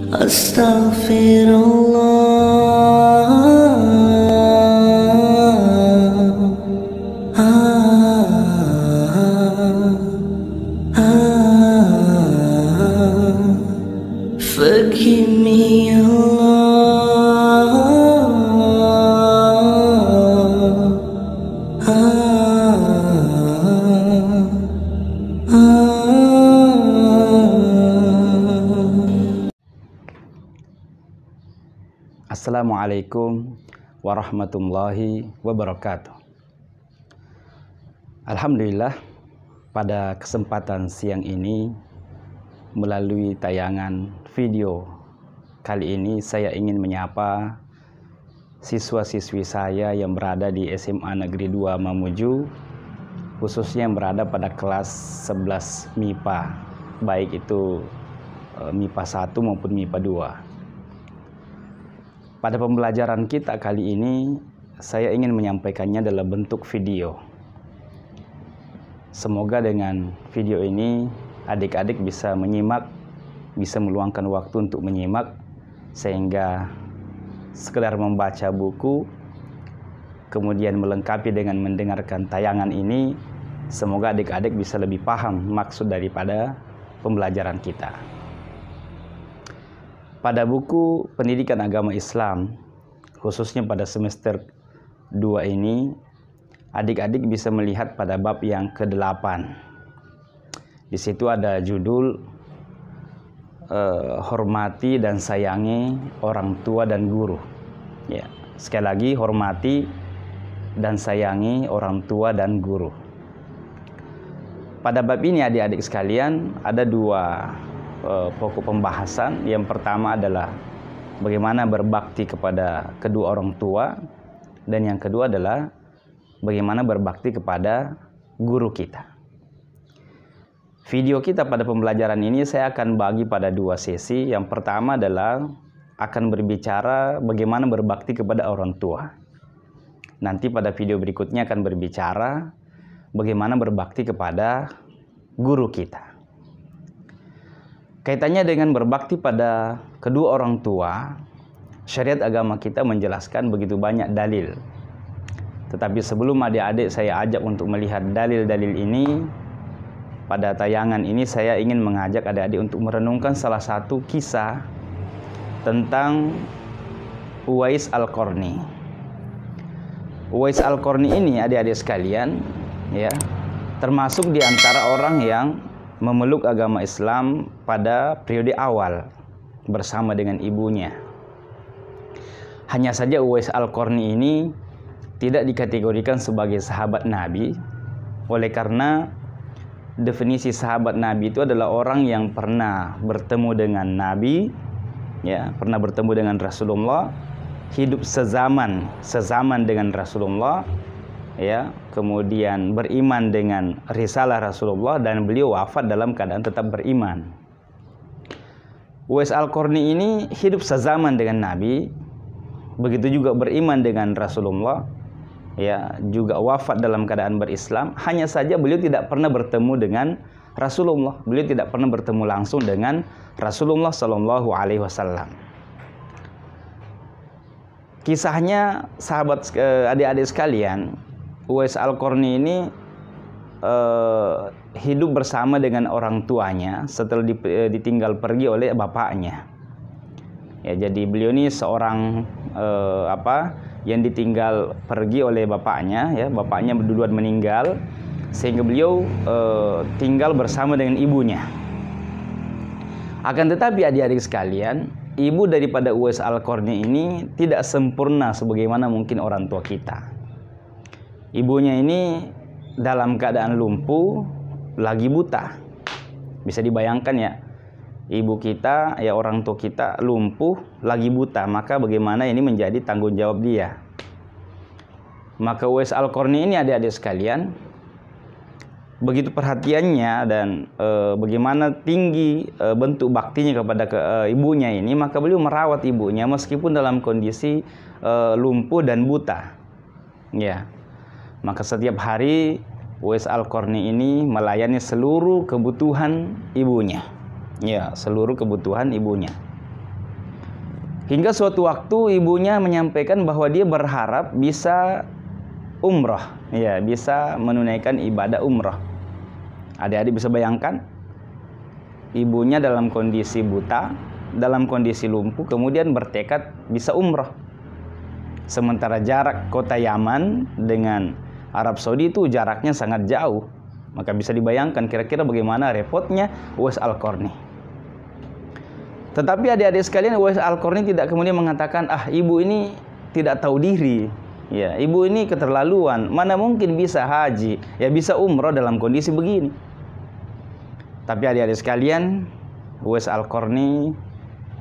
Forgive me, Assalamualaikum warahmatullahi wabarakatuh. Alhamdulillah, pada kesempatan siang ini melalui tayangan video kali ini saya ingin menyapa siswa-siswi saya yang berada di SMA Negeri 2 Mamuju, khususnya yang berada pada kelas 11 MIPA, baik itu MIPA 1 maupun MIPA 2. Pada pembelajaran kita kali ini, saya ingin menyampaikannya dalam bentuk video. Semoga dengan video ini, adik-adik bisa menyimak, bisa meluangkan waktu untuk menyimak, sehingga sekedar membaca buku, kemudian melengkapi dengan mendengarkan tayangan ini, semoga adik-adik bisa lebih paham maksud daripada pembelajaran kita. Pada buku Pendidikan Agama Islam, khususnya pada semester 2 ini, adik-adik bisa melihat pada bab yang ke-8. Di situ ada judul hormati dan sayangi orang tua dan guru. Ya, sekali lagi, hormati dan sayangi orang tua dan guru. Pada bab ini adik-adik sekalian ada dua pokok pembahasan. Yang pertama adalah bagaimana berbakti kepada kedua orang tua, dan yang kedua adalah bagaimana berbakti kepada guru kita. Video kita pada pembelajaran ini saya akan bagi pada dua sesi. Yang pertama adalah akan berbicara bagaimana berbakti kepada orang tua. Nanti pada video berikutnya akan berbicara bagaimana berbakti kepada guru kita. Kaitannya dengan berbakti pada kedua orang tua, syariat agama kita menjelaskan begitu banyak dalil. Tetapi sebelum adik-adik saya ajak untuk melihat dalil-dalil ini, pada tayangan ini saya ingin mengajak adik-adik untuk merenungkan salah satu kisah tentang Uwais Al-Qarni. Uwais Al-Qarni ini adik-adik sekalian, ya, termasuk di antara orang yang memeluk agama Islam pada periode awal bersama dengan ibunya. Hanya saja Uwais Al-Qarni ini tidak dikategorikan sebagai sahabat Nabi, oleh karena definisi sahabat Nabi itu adalah orang yang pernah bertemu dengan Nabi, ya, pernah bertemu dengan Rasulullah, hidup sezaman dengan Rasulullah, ya, kemudian beriman dengan risalah Rasulullah, dan beliau wafat dalam keadaan tetap beriman. Uwais Al-Qarni ini hidup sezaman dengan Nabi, begitu juga beriman dengan Rasulullah, ya, juga wafat dalam keadaan berislam. Hanya saja beliau tidak pernah bertemu dengan Rasulullah, beliau tidak pernah bertemu langsung dengan Rasulullah Shallallahu Alaihi Wasallam. Kisahnya, sahabat adik-adik sekalian, Uwais Al-Qarni ini hidup bersama dengan orang tuanya setelah ditinggal pergi oleh bapaknya. Ya, jadi beliau ini seorang yang ditinggal pergi oleh bapaknya, ya, bapaknya duluan meninggal, sehingga beliau tinggal bersama dengan ibunya. Akan tetapi adik-adik sekalian, ibu daripada Uwais Al-Qarni ini tidak sempurna sebagaimana mungkin orang tua kita. Ibunya ini dalam keadaan lumpuh, lagi buta. Bisa dibayangkan ya, ibu kita, ya, orang tua kita lumpuh, lagi buta, maka bagaimana ini menjadi tanggung jawab dia. Maka Uwais Al-Qarni ini adik-adik sekalian, begitu perhatiannya dan bagaimana tinggi bentuk baktinya kepada ibunya ini, maka beliau merawat ibunya meskipun dalam kondisi lumpuh dan buta. Ya. Maka setiap hari Uwais Al-Qarni ini melayani seluruh kebutuhan ibunya. Ya, seluruh kebutuhan ibunya. Hingga suatu waktu ibunya menyampaikan bahwa dia berharap bisa umroh, ya, bisa menunaikan ibadah umroh. Adik-adik bisa bayangkan, ibunya dalam kondisi buta, dalam kondisi lumpuh, kemudian bertekad bisa umroh. Sementara jarak kota Yaman dengan Arab Saudi itu jaraknya sangat jauh. Maka bisa dibayangkan kira-kira bagaimana repotnya Uwais Al-Qarni. Tetapi adik-adik sekalian, Uwais Al-Qarni tidak kemudian mengatakan, ibu ini tidak tahu diri. Ya, ibu ini keterlaluan. Mana mungkin bisa haji, ya bisa umroh dalam kondisi begini. Tapi adik-adik sekalian, Uwais Al-Qarni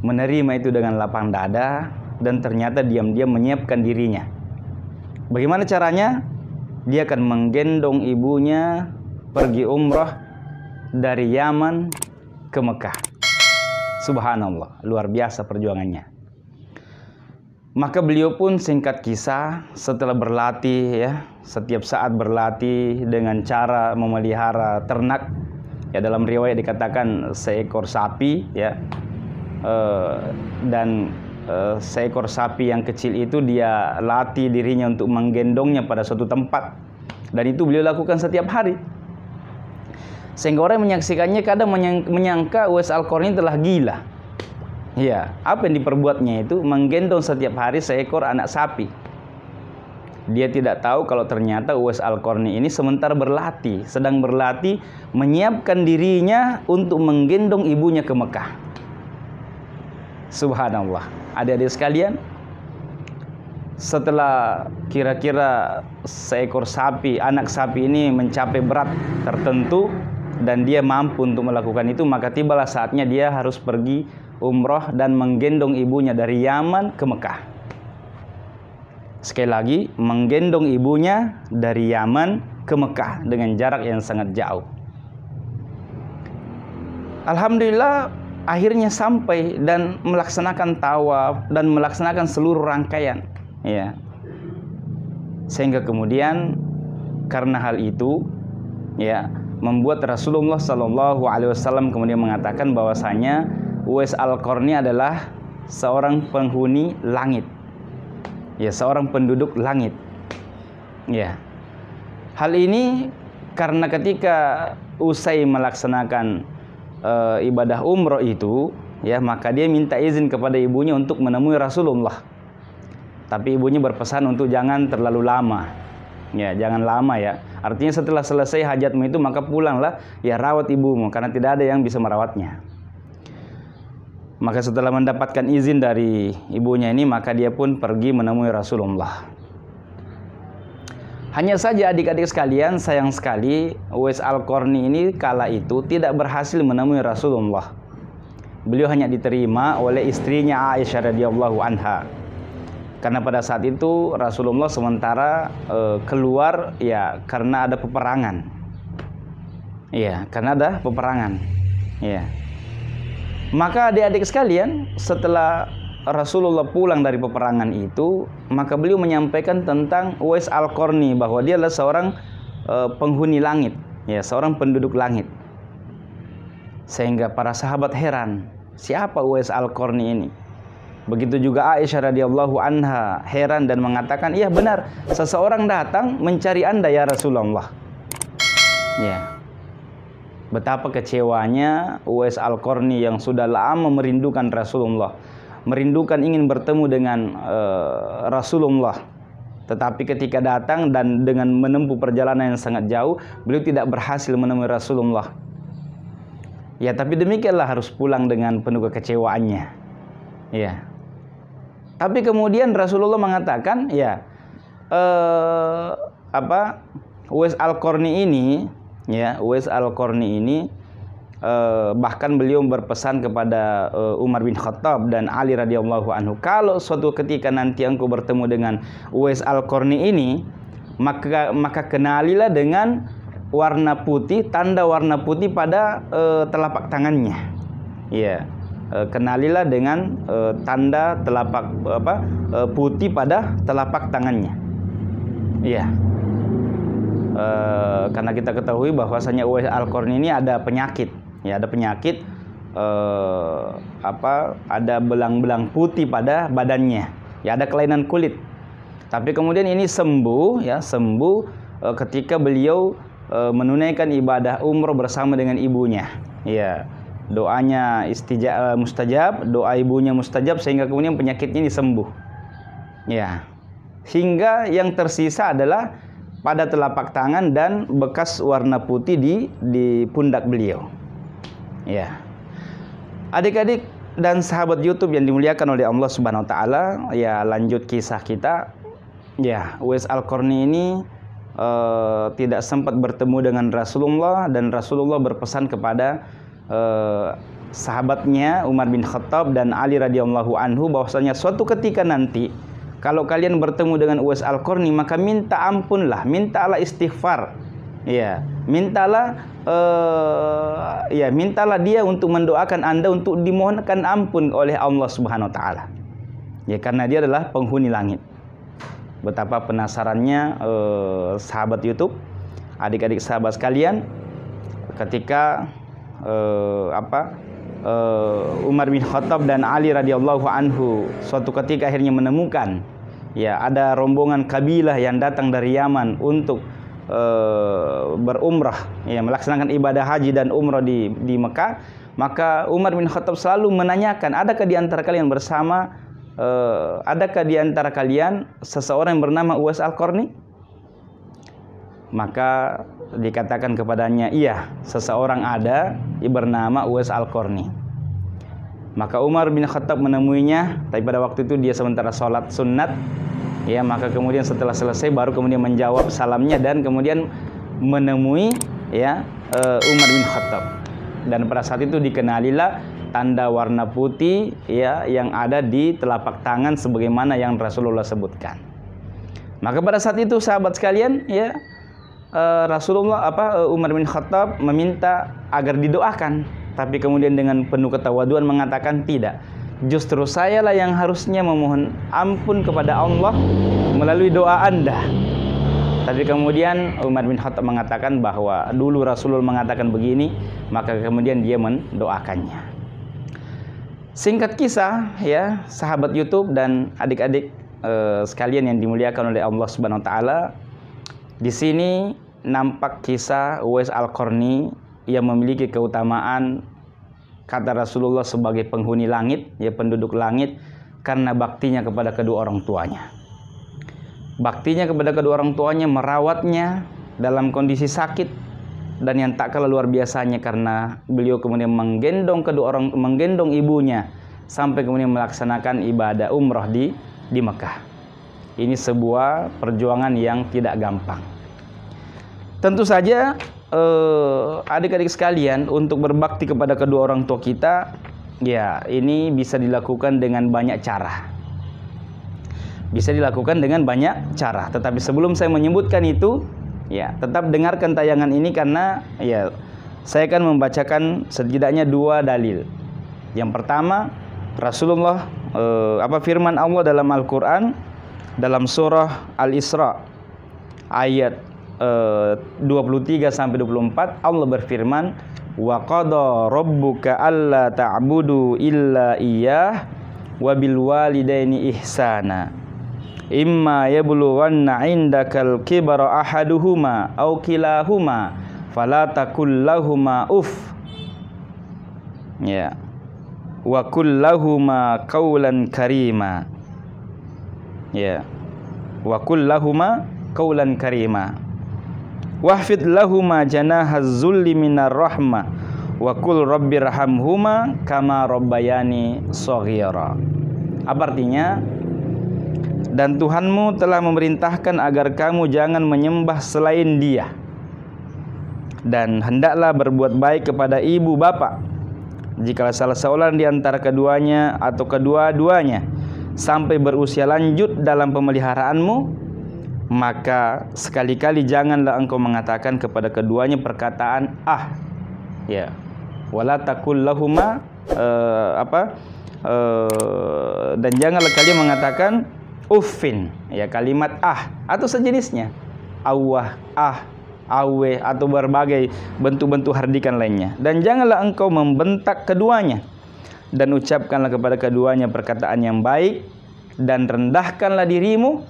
menerima itu dengan lapang dada dan ternyata diam-diam menyiapkan dirinya. Bagaimana caranya? Dia akan menggendong ibunya pergi umroh dari Yaman ke Mekah. Subhanallah, luar biasa perjuangannya. Maka beliau pun singkat kisah setelah berlatih, ya, setiap saat berlatih dengan cara memelihara ternak. Ya, dalam riwayat dikatakan seekor sapi, ya, dan seekor sapi yang kecil itu dia latih dirinya untuk menggendongnya pada suatu tempat, dan itu beliau lakukan setiap hari. Sehingga orang menyaksikannya kadang menyangka Uwais Al-Qarni telah gila. Ya, apa yang diperbuatnya itu menggendong setiap hari seekor anak sapi. Dia tidak tahu kalau ternyata Uwais Al-Qarni ini sementara berlatih, sedang berlatih menyiapkan dirinya untuk menggendong ibunya ke Mekah. Subhanallah. Adik-adik sekalian, setelah kira-kira seekor sapi, anak sapi ini mencapai berat tertentu dan dia mampu untuk melakukan itu, maka tibalah saatnya dia harus pergi umroh dan menggendong ibunya dari Yaman ke Mekah. Sekali lagi, menggendong ibunya dari Yaman ke Mekah dengan jarak yang sangat jauh. Alhamdulillah, akhirnya sampai dan melaksanakan tawaf dan melaksanakan seluruh rangkaian, ya. Sehingga kemudian karena hal itu, ya, membuat Rasulullah SAW kemudian mengatakan bahwasanya Uwais Al-Qarni adalah seorang penghuni langit, ya, seorang penduduk langit. Ya, hal ini karena ketika usai melaksanakan ibadah umroh itu, ya, maka dia minta izin kepada ibunya untuk menemui Rasulullah. Tapi ibunya berpesan untuk jangan terlalu lama. Ya, jangan lama, ya. Artinya setelah selesai hajatmu itu maka pulanglah, ya, rawat ibumu karena tidak ada yang bisa merawatnya. Maka setelah mendapatkan izin dari ibunya ini, maka dia pun pergi menemui Rasulullah. Hanya saja adik-adik sekalian, sayang sekali Uwais Al-Qarni ini kala itu tidak berhasil menemui Rasulullah. Beliau hanya diterima oleh istrinya Aisyah radhiyallahu anha. Karena pada saat itu Rasulullah sementara keluar, ya, karena ada peperangan. Iya, karena ada peperangan. Iya. Maka adik-adik sekalian, setelah Rasulullah pulang dari peperangan itu, maka beliau menyampaikan tentang Uwais Al-Qarni bahwa dia adalah seorang penghuni langit, ya, seorang penduduk langit. Sehingga para sahabat heran, siapa Uwais Al-Qarni ini? Begitu juga Aisyah radhiyallahu anha heran dan mengatakan, iya benar, seseorang datang mencari Anda ya Rasulullah. Ya. Betapa kecewanya Uwais Al-Qarni yang sudah lama merindukan Rasulullah, merindukan ingin bertemu dengan Rasulullah. Tetapi ketika datang dan dengan menempuh perjalanan yang sangat jauh, beliau tidak berhasil menemui Rasulullah. Ya, tapi demikianlah harus pulang dengan penuh kekecewaannya. Ya. Tapi kemudian Rasulullah mengatakan, ya, Uwais Al-Qarni ini, ya, Uwais Al-Qarni ini bahkan beliau berpesan kepada Umar bin Khattab dan Ali radhiyallahu anhu, kalau suatu ketika nanti engkau bertemu dengan Uwais Al-Qarni ini, maka kenalilah dengan warna putih, tanda warna putih pada telapak tangannya. Ya. Kenalilah dengan tanda telapak putih pada telapak tangannya. Iya. Karena kita ketahui bahwasanya Uwais Al-Qarni ini ada penyakit, ya, ada penyakit ada belang-belang putih pada badannya, ya ada kelainan kulit. Tapi kemudian ini sembuh, ya sembuh ketika beliau menunaikan ibadah umroh bersama dengan ibunya. Ya, doanya mustajab, doa ibunya mustajab, sehingga kemudian penyakitnya ini sembuh. Ya, hingga yang tersisa adalah pada telapak tangan dan bekas warna putih di pundak beliau. Ya, adik-adik dan sahabat YouTube yang dimuliakan oleh Allah Subhanahu Wa Taala, ya lanjut kisah kita. Ya, Uwais Al-Qarni ini tidak sempat bertemu dengan Rasulullah, dan Rasulullah berpesan kepada sahabatnya Umar bin Khattab dan Ali radhiyallahu anhu bahwasanya suatu ketika nanti kalau kalian bertemu dengan Uwais Al-Qarni, maka minta ampunlah, mintalah istighfar. Ya, mintalah dia untuk mendoakan Anda untuk dimohonkan ampun oleh Allah Subhanahu wa taala. Ya, karena dia adalah penghuni langit. Betapa penasarannya sahabat YouTube, adik-adik sahabat sekalian, ketika Umar bin Khattab dan Ali radhiyallahu anhu suatu ketika akhirnya menemukan, ya ada rombongan kabilah yang datang dari Yaman untuk berumrah, ya melaksanakan ibadah haji dan umrah di Mekah. Maka Umar bin Khattab selalu menanyakan, adakah di antara kalian adakah di antara kalian seseorang yang bernama Uwais Al-Qarni? Maka dikatakan kepadanya, iya, seseorang ada yang bernama Uwais Al-Qarni. Maka Umar bin Khattab menemuinya, tapi pada waktu itu dia sementara sholat sunat. Ya, maka kemudian setelah selesai baru kemudian menjawab salamnya dan kemudian menemui Umar bin Khattab. Dan pada saat itu dikenalilah tanda warna putih ya yang ada di telapak tangan sebagaimana yang Rasulullah sebutkan. Maka pada saat itu sahabat sekalian, ya Umar bin Khattab meminta agar didoakan, tapi kemudian dengan penuh ketawaduan mengatakan, tidak, justru sayalah yang harusnya memohon ampun kepada Allah melalui doa Anda. Tapi kemudian Umar bin Khattab mengatakan bahwa dulu Rasulullah mengatakan begini, maka kemudian dia mendoakannya. Singkat kisah, ya sahabat YouTube dan adik-adik sekalian yang dimuliakan oleh Allah Subhanahu wa taala, di sini nampak kisah Uwais Al-Qarni yang memiliki keutamaan, kata Rasulullah, sebagai penghuni langit, ya penduduk langit, karena baktinya kepada kedua orang tuanya. Baktinya kepada kedua orang tuanya, merawatnya dalam kondisi sakit, dan yang tak kalah luar biasanya karena beliau kemudian menggendong ibunya sampai kemudian melaksanakan ibadah umrah di Mekah. Ini sebuah perjuangan yang tidak gampang. Tentu saja adik-adik sekalian, untuk berbakti kepada kedua orang tua kita, ya ini bisa dilakukan dengan banyak cara. Bisa dilakukan dengan banyak cara. Tetapi sebelum saya menyebutkan itu, ya tetap dengarkan tayangan ini karena ya saya akan membacakan setidaknya 2 dalil. Yang pertama, Rasulullah firman Allah dalam Al-Qur'an dalam surah Al-Isra ayat 23 sampai 24, Allah berfirman, wa qada rabbuka alla ta'budu illa iyyah wa bil walidaini ihsana imma yablughanna 'indakal kibara ahaduhuma aw kilahuma fala taqul lahumā uff, ya wa qul lahumā qawlan karīmā, ya wa qul lahumā qawlan karīmā wahfid lahumā janāhaz zulli minar rahmah wa qul rabbirhamhumā kamā rabbayani shaghīra. Apa artinya? Dan Tuhanmu telah memerintahkan agar kamu jangan menyembah selain Dia, dan hendaklah berbuat baik kepada ibu bapa jika salah seorang di antara keduanya atau kedua-duanya sampai berusia lanjut dalam pemeliharaanmu, maka sekali-kali janganlah engkau mengatakan kepada keduanya perkataan ya wala taqul lahumā dan janganlah kalian mengatakan uffin, ya kalimat atau sejenisnya, awah, awe, atau berbagai bentuk-bentuk hardikan lainnya. Dan janganlah engkau membentak keduanya, dan ucapkanlah kepada keduanya perkataan yang baik, dan rendahkanlah dirimu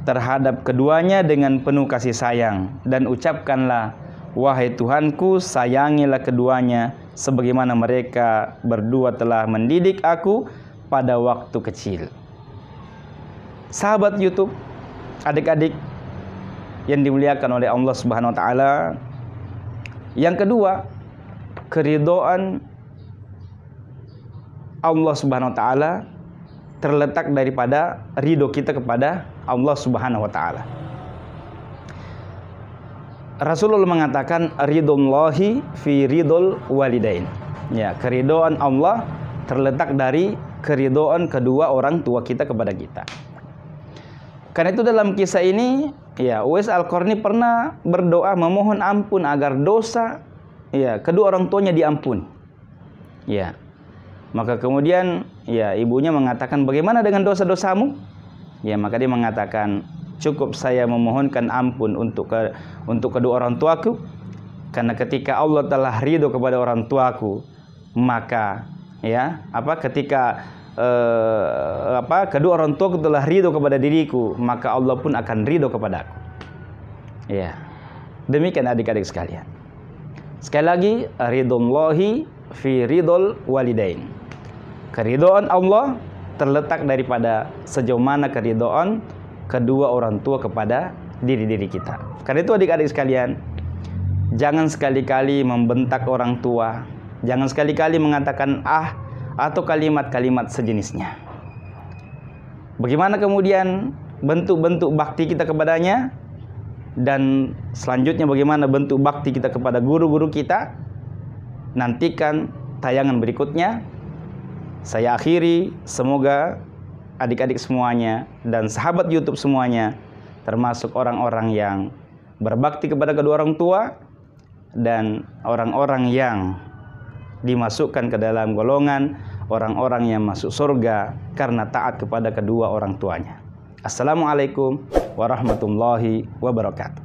terhadap keduanya dengan penuh kasih sayang, dan ucapkanlah, wahai Tuhanku, sayangilah keduanya sebagaimana mereka berdua telah mendidik aku pada waktu kecil. Sahabat YouTube, adik-adik yang dimuliakan oleh Allah Subhanahu wa taala, yang kedua, keridhaan Allah Subhanahu wa taala terletak daripada ridho kita kepada Allah Subhanahu wa taala. Rasulullah mengatakan ridhollahi fi ridhol walidain. Ya, keridhaan Allah terletak dari keridhaan kedua orang tua kita kepada kita. Karena itu dalam kisah ini, ya, Uwais Al-Qarni pernah berdoa memohon ampun agar dosa, ya, kedua orang tuanya diampuni. Ya. Maka kemudian, ya, ibunya mengatakan, bagaimana dengan dosa-dosamu? Ya, maka dia mengatakan, cukup saya memohonkan ampun untuk kedua orang tuaku, karena ketika Allah telah ridho kepada orang tuaku, maka, ya, ketika kedua orang tuaku telah ridho kepada diriku, maka Allah pun akan ridho kepadaku. Ya, demikian adik-adik sekalian. Sekali lagi, ridhollahi fi ridhol walidain. Keridhaan Allah terletak daripada sejauh mana keridhaan kedua orang tua kepada diri-diri kita. Karena itu adik-adik sekalian, jangan sekali-kali membentak orang tua, jangan sekali-kali mengatakan atau kalimat-kalimat sejenisnya. Bagaimana kemudian bentuk-bentuk bakti kita kepadanya, dan selanjutnya bagaimana bentuk bakti kita kepada guru-guru kita? Nantikan tayangan berikutnya. Saya akhiri, semoga adik-adik semuanya dan sahabat YouTube semuanya termasuk orang-orang yang berbakti kepada kedua orang tua, dan orang-orang yang dimasukkan ke dalam golongan orang-orang yang masuk surga karena taat kepada kedua orang tuanya. Assalamualaikum warahmatullahi wabarakatuh.